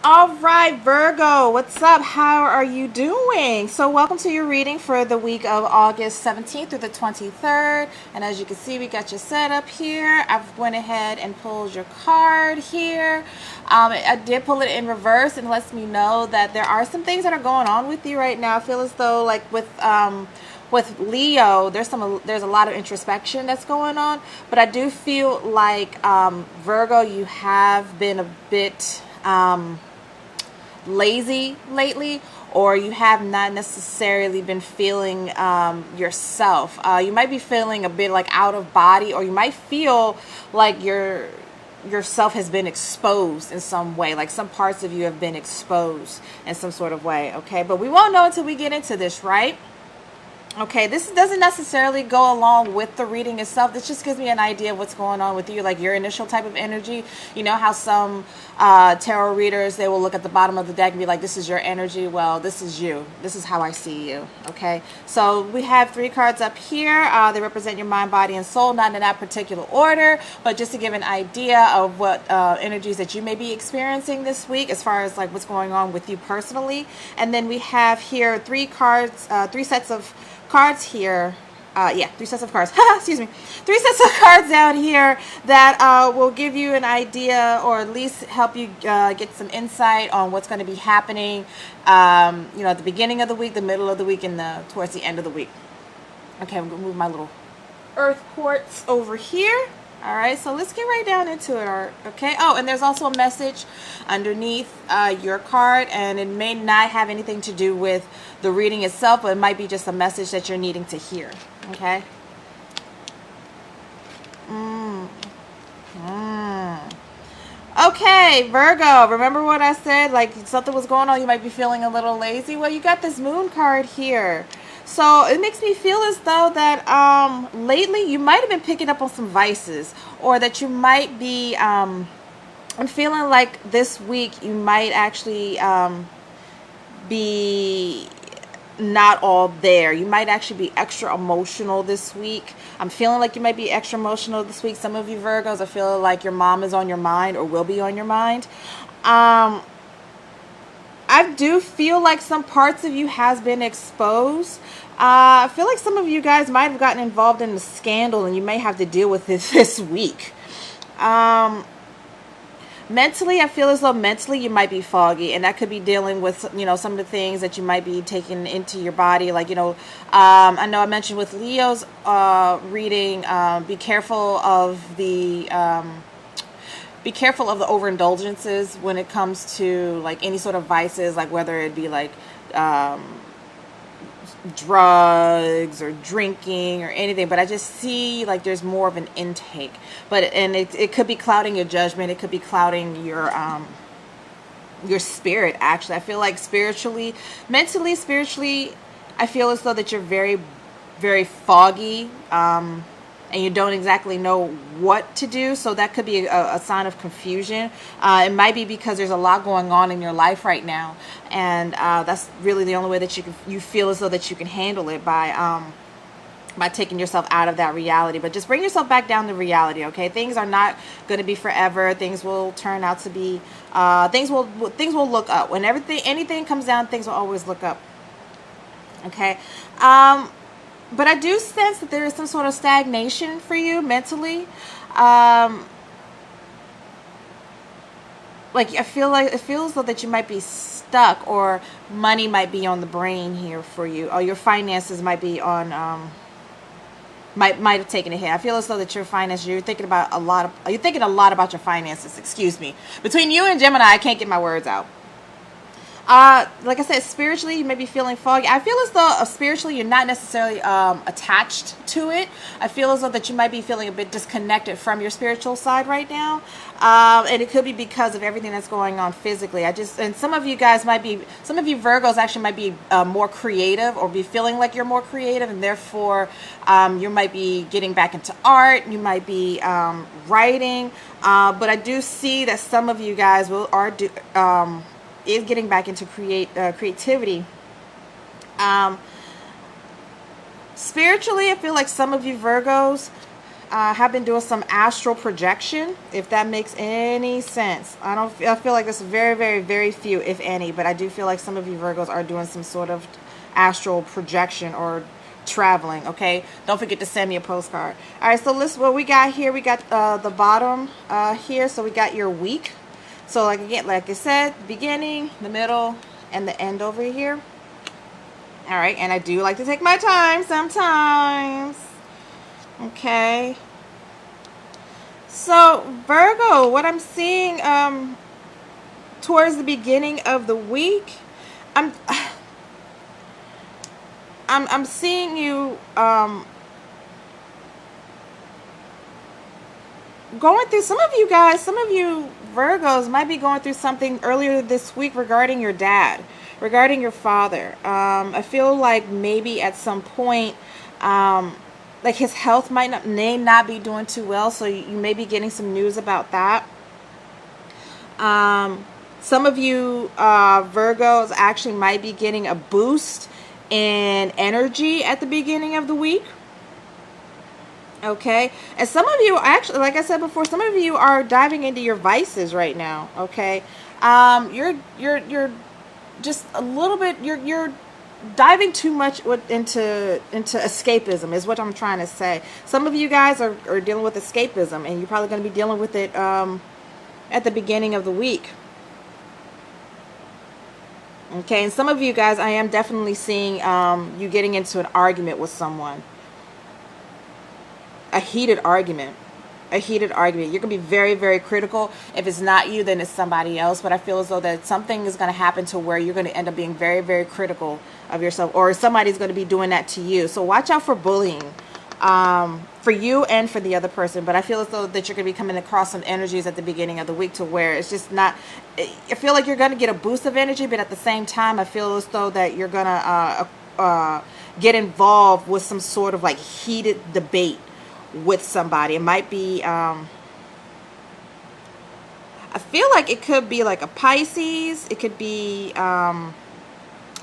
All right, Virgo, what's up? How are you doing? So, welcome to your reading for the week of August 17th through the 23rd. And as you can see, we got your setup here. I've went ahead and pulled your card here. I did pull it in reverse, and it lets me know that there are some things that are going on with you right now. I feel as though, like with Leo, there's a lot of introspection that's going on, but I do feel like Virgo, you have been a bit lazy lately, or you have not necessarily been feeling yourself. You might be feeling a bit like out of body, or you might feel like yourself has been exposed in some way, like some parts of you have been exposed in some sort of way. Okay, but we won't know until we get into this, right? Okay, this doesn't necessarily go along with the reading itself. This just gives me an idea of what's going on with you, like your initial type of energy. You know how some tarot readers, they will look at the bottom of the deck and be like, this is your energy. Well, this is you. This is how I see you. Okay, so we have 3 cards up here. They represent your mind, body, and soul, not in that particular order, but just to give an idea of what energies that you may be experiencing this week as far as like what's going on with you personally. And then we have here 3 cards, 3 sets of cards here. 3 sets of cards. Excuse me. 3 sets of cards down here that will give you an idea, or at least help you get some insight on what's going to be happening. At the beginning of the week, the middle of the week, and towards the end of the week. Okay, I'm gonna move my little earth quartz over here. All right, so let's get right down into it. Okay. Oh, and there's also a message underneath your card, and it may not have anything to do with the reading itself, but it might be just a message that you're needing to hear. Okay. Okay, Virgo, remember what I said? Like something was going on, you might be feeling a little lazy. Well, you got this moon card here. So it makes me feel as though that lately you might have been picking up on some vices, or that you might be, I'm feeling like this week you might actually be not all there. You might actually be extra emotional this week. I'm feeling like you might be extra emotional this week. Some of you Virgos, I feel like your mom is on your mind or will be on your mind. I do feel like some parts of you has been exposed. I feel like some of you guys might have gotten involved in a scandal, and you may have to deal with this this week. Mentally, I feel as though mentally you might be foggy, and that could be dealing with, some of the things that you might be taking into your body. Like, I know I mentioned with Leo's reading, be careful of the overindulgences when it comes to like any sort of vices, like whether it be like drugs or drinking or anything. But I just see like there's more of an intake, and it could be clouding your judgment. It could be clouding your spirit. Actually, I feel like mentally, spiritually, I feel as though that you're very, very foggy, and you don't exactly know what to do. So that could be a sign of confusion. It might be because there's a lot going on in your life right now, and that's really the only way that you feel as though that you can handle it, by taking yourself out of that reality. But just bring yourself back down to reality. Okay, things are not going to be forever. Things will turn out to be. Things will look up. When anything comes down, things will always look up. Okay. But I do sense that there is some sort of stagnation for you mentally. Like I feel like it feels though that you might be stuck, or money might be on the brain here for you, or your finances might be on might have taken a hit. I feel as though that your finances, you're thinking a lot about your finances. Excuse me. Between you and Gemini, I can't get my words out. Like I said, spiritually, you may be feeling foggy. I feel as though spiritually, you're not necessarily attached to it. I feel as though that you might be feeling a bit disconnected from your spiritual side right now. And it could be because of everything that's going on physically. And some of you Virgos actually might be more creative, or be feeling like you're more creative, and therefore you might be getting back into art. You might be writing. But I do see that some of you guys is getting back into creativity. Spiritually, I feel like some of you Virgos, have been doing some astral projection, if that makes any sense. I feel like there's very, very, very few, if any, but I do feel like some of you Virgos are doing some sort of astral projection or traveling. Okay, don't forget to send me a postcard. All right, so listen, what we got here, we got the bottom here, so we got your week. So like again, like I said, beginning, the middle, and the end over here. All right, and I do like to take my time sometimes. Okay. So Virgo, what I'm seeing towards the beginning of the week, I'm seeing you going through, some of you Virgos might be going through something earlier this week regarding your dad, regarding your father. I feel like maybe at some point, like his health may not be doing too well, so you may be getting some news about that. Some of you Virgos actually might be getting a boost in energy at the beginning of the week. Okay, and some of you actually, like I said before, some of you are diving into your vices right now. Okay, you're just a little bit, you're diving too much into escapism is what I'm trying to say. Some of you guys are dealing with escapism, and you're probably going to be dealing with it at the beginning of the week. Okay, and some of you guys, I am definitely seeing you getting into an argument with someone. A heated argument. You're going to be very, very critical. If it's not you, then it's somebody else. But I feel as though that something is going to happen to where you're going to end up being very, very critical of yourself, or somebody's going to be doing that to you. So watch out for bullying, for you and for the other person. But I feel as though that you're going to be coming across some energies at the beginning of the week to where it's just not, I feel like you're going to get a boost of energy, but at the same time, I feel as though that you're going to get involved with some sort of like heated debate with somebody. It might be I feel like it could be like a Pisces. It could be I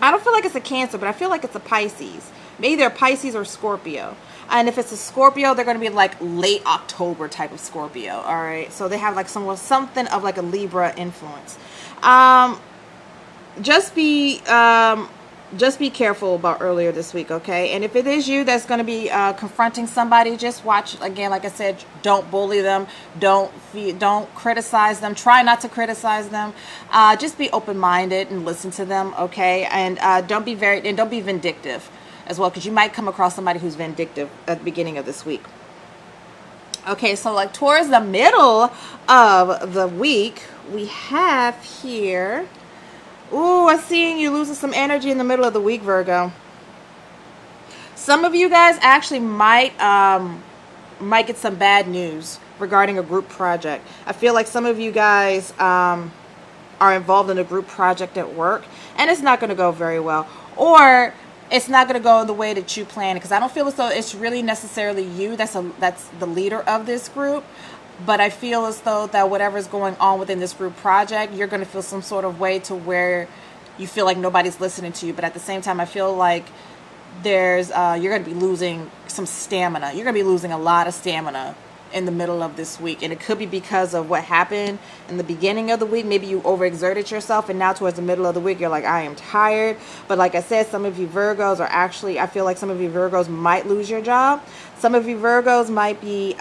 don't feel like it's a Cancer, but I feel like it's a Pisces. Maybe they're Pisces or Scorpio. And if it's a Scorpio, they're going to be like late October type of Scorpio. All right, so they have like something of like a Libra influence. Just be careful about earlier this week, okay? And if it is you that's going to be confronting somebody, just watch, again, like I said, don't bully them, don't criticize them, try not to criticize them. Just be open-minded and listen to them, okay? And don't be vindictive as well, because you might come across somebody who's vindictive at the beginning of this week. Okay, so like towards the middle of the week, we have here, ooh, I'm seeing you losing some energy in the middle of the week, Virgo. Some of you guys actually might get some bad news regarding a group project. I feel like some of you guys are involved in a group project at work, and it's not going to go very well. Or it's not going to go the way that you planned, because I don't feel as though it's really necessarily you that's the leader of this group. But I feel as though that whatever's going on within this group project, you're going to feel some sort of way to where you feel like nobody's listening to you. But at the same time, I feel like you're going to be losing some stamina. You're going to be losing a lot of stamina in the middle of this week. And it could be because of what happened in the beginning of the week. Maybe you overexerted yourself, and now towards the middle of the week, you're like, I am tired. But like I said, some of you Virgos are actually, I feel like some of you Virgos might lose your job. Some of you Virgos might be,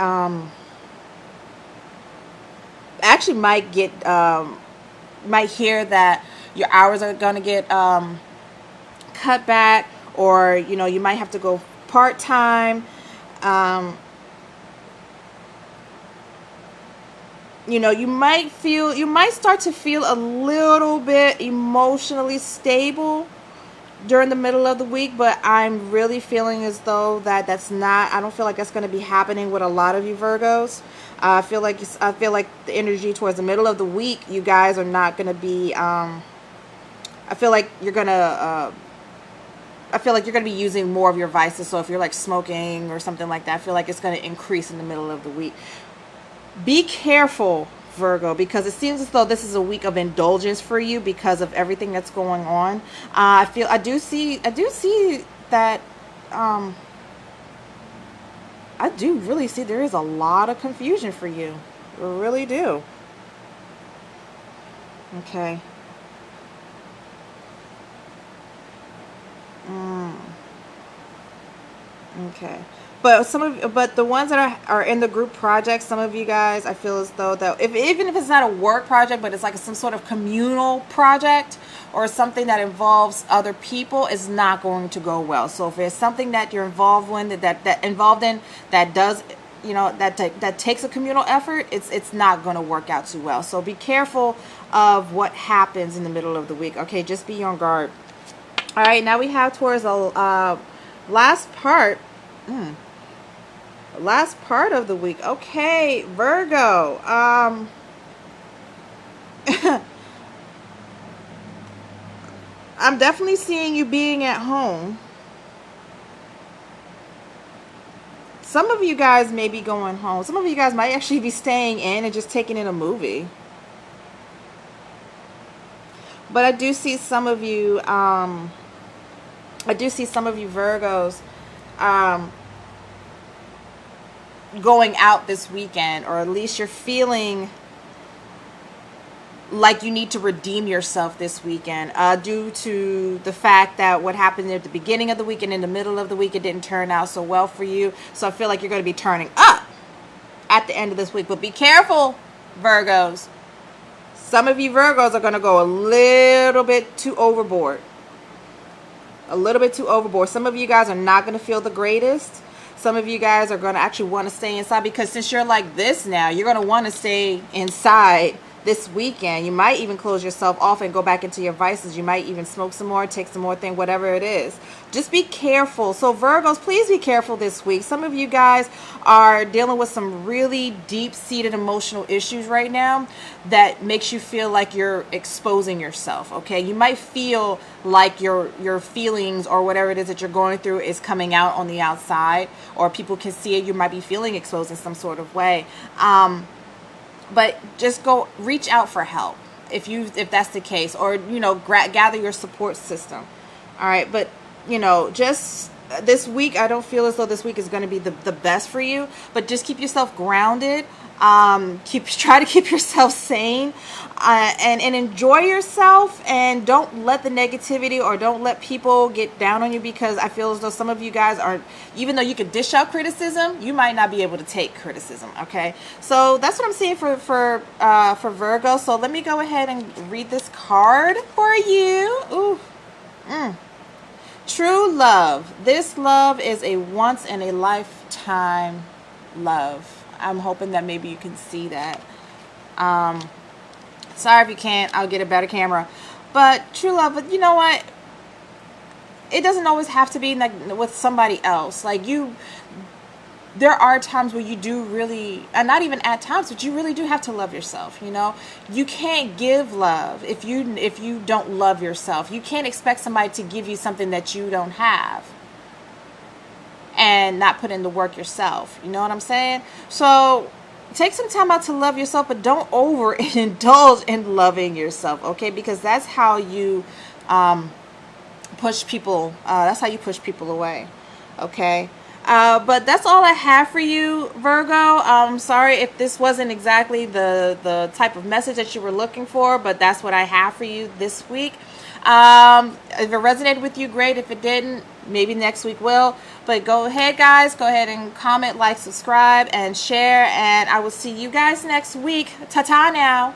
actually might get, might hear that your hours are going to get cut back, or, you know, you might have to go part-time. You know, you might start to feel a little bit emotionally stable during the middle of the week, but I'm really feeling as though I don't feel like that's going to be happening with a lot of you Virgos. I feel like the energy towards the middle of the week, you guys are not going to be, I feel like you're going to be using more of your vices. So if you're like smoking or something like that, I feel like it's going to increase in the middle of the week. Be careful, Virgo, because it seems as though this is a week of indulgence for you because of everything that's going on. I do see that I do really see there is a lot of confusion for you. I really do. Okay. Mm, okay. But the ones that are in the group project, some of you guys, I feel as though that if even if it's not a work project, but it's like some sort of communal project or something that involves other people, is not going to go well. So if it's something that you're involved in, that involved in, that does, that takes a communal effort, it's not going to work out too well. So be careful of what happens in the middle of the week. Okay, just be on guard. All right, now we have towards the last part. Last part of the week. Okay, Virgo. I'm definitely seeing you being at home. Some of you guys may be going home. Some of you guys might actually be staying in and just taking in a movie. But I do see some of you, Virgos, going out this weekend, or at least you're feeling like you need to redeem yourself this weekend, due to the fact that what happened at the beginning of the week and in the middle of the week, it didn't turn out so well for you. So I feel like you're going to be turning up at the end of this week. But be careful, Virgos. Some of you Virgos are going to go a little bit too overboard. A little bit too overboard. Some of you guys are not going to feel the greatest. Some of you guys are going to actually want to stay inside, because since you're like this now, you're going to want to stay inside this weekend. You might even close yourself off and go back into your vices. You might even smoke some more, take some more thing, whatever it is. Just be careful. So Virgos, please be careful this week. Some of you guys are dealing with some really deep-seated emotional issues right now that makes you feel like you're exposing yourself, okay? You might feel like your feelings or whatever it is that you're going through is coming out on the outside, or people can see it. You might be feeling exposed in some sort of way. But just go reach out for help if that's the case, or gather your support system. All right, but just this week, I don't feel as though this week is going to be the best for you, but just keep yourself grounded. Try to keep yourself sane, and enjoy yourself, and don't let the negativity or don't let people get down on you, because I feel as though some of you guys are, even though you could dish out criticism, you might not be able to take criticism. Okay, so that's what I'm seeing for Virgo. So let me go ahead and read this card for you. Ooh. True love. This love is a once in a lifetime love. I'm hoping that maybe you can see that. Sorry if you can't. I'll get a better camera. But true love, but you know what? It doesn't always have to be like with somebody else. There are times where you do really, and not even at times, but you really do have to love yourself. You can't give love if you don't love yourself. You can't expect somebody to give you something that you don't have and not put in the work yourself. You know what I'm saying? So take some time out to love yourself, but don't overindulge in loving yourself, okay? Because that's how you push people. That's how you push people away, okay? But that's all I have for you, Virgo. Sorry if this wasn't exactly the type of message that you were looking for, but that's what I have for you this week. If it resonated with you, great. If it didn't, maybe next week will. But go ahead, guys. Go ahead and comment, like, subscribe, and share. And I will see you guys next week. Ta-ta now.